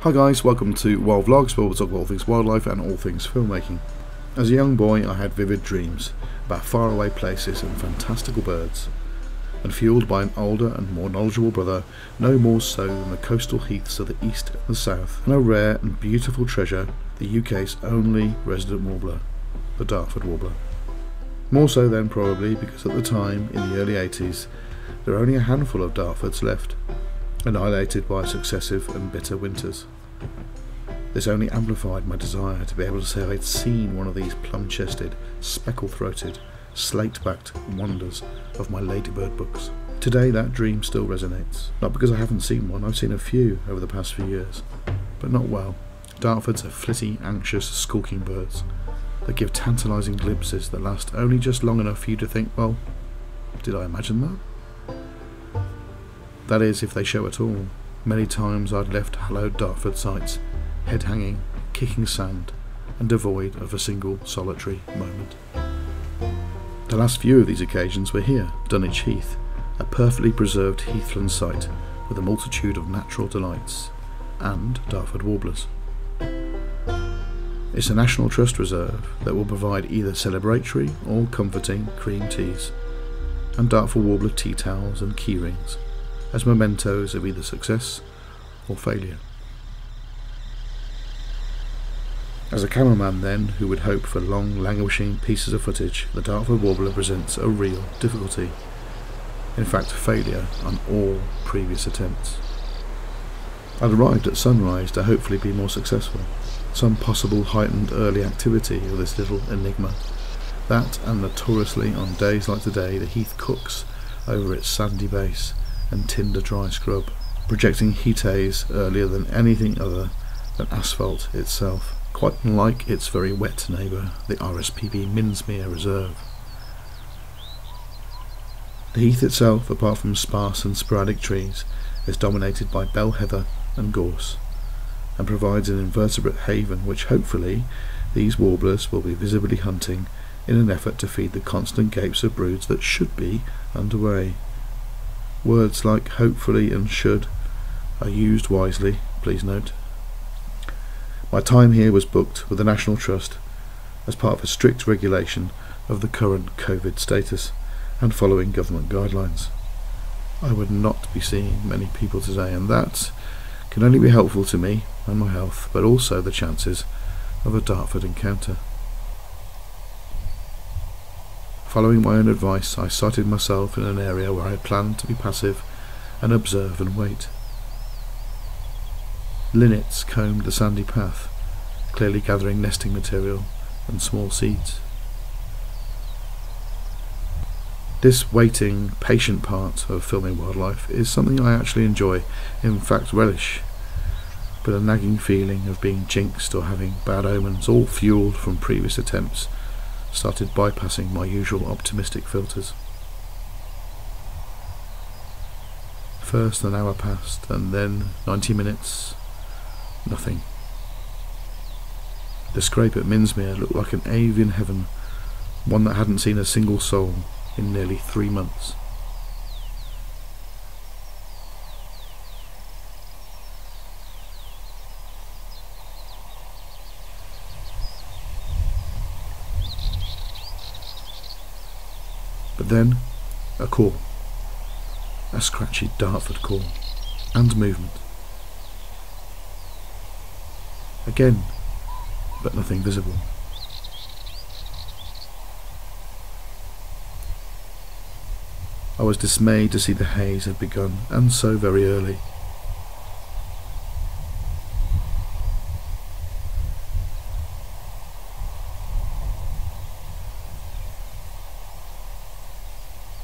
Hi guys, welcome to Wild Vlogs, where we'll talk about all things wildlife and all things filmmaking. As a young boy I had vivid dreams about faraway places and fantastical birds, and fueled by an older and more knowledgeable brother, no more so than the coastal heaths of the east and the south, and a rare and beautiful treasure, the UK's only resident warbler, the Dartford Warbler. More so then probably because at the time, in the early 80s, there were only a handful of Dartfords left, annihilated by successive and bitter winters. This only amplified my desire to be able to say I'd seen one of these plum-chested, speckle-throated, slate-backed wonders of my ladybird books. Today that dream still resonates, not because I haven't seen one. I've seen a few over the past few years, but not well. Dartfords are flitty, anxious, skulking birds that give tantalising glimpses that last only just long enough for you to think, well, did I imagine that? That is, if they show at all. Many times I'd left hallowed Dartford sites, head hanging, kicking sand, and devoid of a single solitary moment. The last few of these occasions were here, Dunwich Heath, a perfectly preserved heathland site with a multitude of natural delights, and Dartford Warblers. It's a National Trust reserve that will provide either celebratory or comforting cream teas, and Dartford Warbler tea towels and key rings, as mementos of either success or failure. As a cameraman then, who would hope for long languishing pieces of footage, the Dartford Warbler presents a real difficulty. In fact, failure on all previous attempts. I'd arrived at sunrise to hopefully be more successful. Some possible heightened early activity of this little enigma. That, and notoriously on days like today, the heath cooks over its sandy base and tinder dry scrub, projecting heat haze earlier than anything other than asphalt itself, quite unlike its very wet neighbour, the RSPB Minsmere Reserve. The heath itself, apart from sparse and sporadic trees, is dominated by bell heather and gorse, and provides an invertebrate haven which hopefully these warblers will be visibly hunting in an effort to feed the constant gapes of broods that should be underway. Words like hopefully and should are used wisely, please note. My time here was booked with the National Trust as part of a strict regulation of the current COVID status and following government guidelines. I would not be seeing many people today, and that can only be helpful to me and my health, but also the chances of a Dartford encounter. Following my own advice, I sighted myself in an area where I had planned to be passive and observe and wait. Linnets combed the sandy path, clearly gathering nesting material and small seeds. This waiting, patient part of filming wildlife is something I actually enjoy, in fact relish, but a nagging feeling of being jinxed or having bad omens, all fueled from previous attempts, started bypassing my usual optimistic filters. First an hour passed, and then 90 minutes, nothing. The scrape at Minsmere looked like an avian heaven, one that hadn't seen a single soul in nearly 3 months. But then, a call. A scratchy Dartford call. And movement. Again, but nothing visible. I was dismayed to see the haze had begun, and so very early.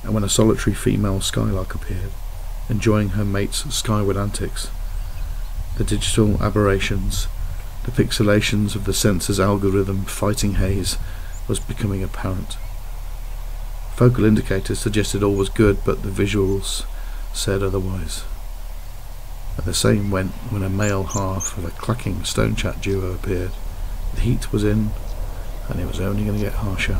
And when a solitary female skylark appeared, enjoying her mate's skyward antics, the digital aberrations, the pixelations of the sensor's algorithm fighting haze was becoming apparent. Focal indicators suggested all was good, but the visuals said otherwise. And the same went when a male half of a clacking stonechat duo appeared. The heat was in, and it was only going to get harsher.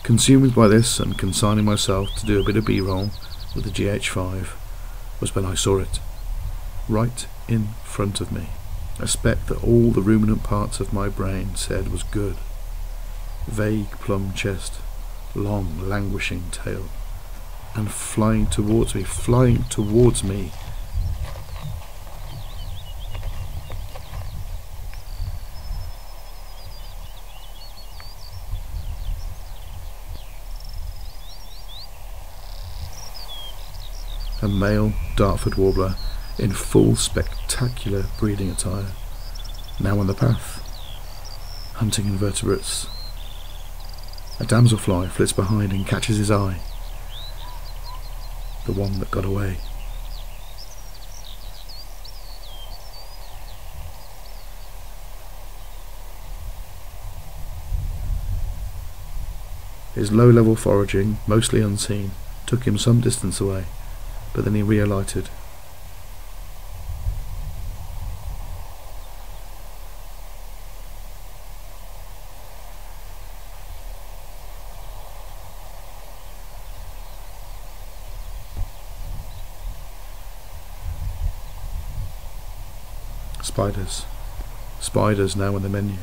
Consumed by this and consigning myself to do a bit of B-roll with the GH5 was when I saw it, right in front of me. A speck that all the ruminant parts of my brain said was good. Vague plum chest, long languishing tail, and flying towards me. A male Dartford Warbler in full spectacular breeding attire, now on the path, hunting invertebrates. A damselfly flits behind and catches his eye, the one that got away. His low-level foraging, mostly unseen, took him some distance away, but then he re-alighted. Spiders now on the menu.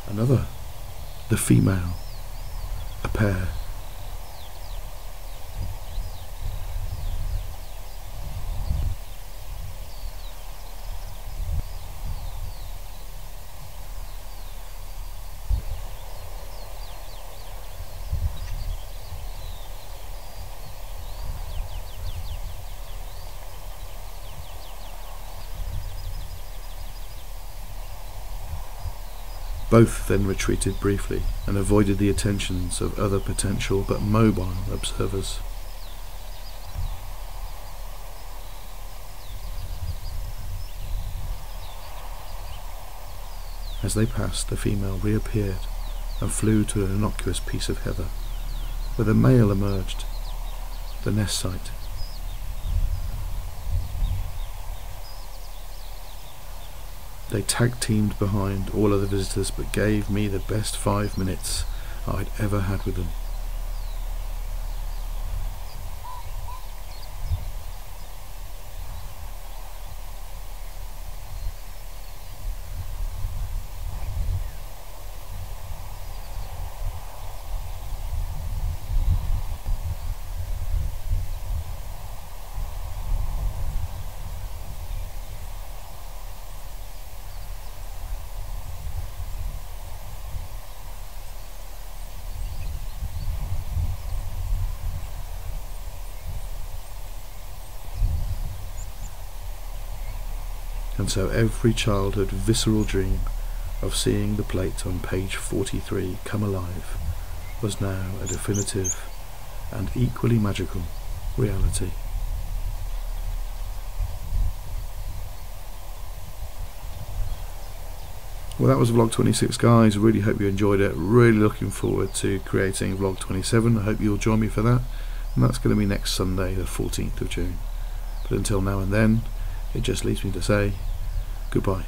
Another, the female, a pair. Both then retreated briefly and avoided the attentions of other potential but mobile observers. As they passed, the female reappeared and flew to an innocuous piece of heather, where the male emerged, the nest site. They tag-teamed behind all other visitors, but gave me the best 5 minutes I'd ever had with them. And so every childhood visceral dream of seeing the plate on page 43 come alive was now a definitive and equally magical reality. Well, that was vlog 26, guys. Really hope you enjoyed it. Really looking forward to creating vlog 27. I hope you'll join me for that, and that's going to be next Sunday, the 14th of June. But until now and then, it just leaves me to say goodbye.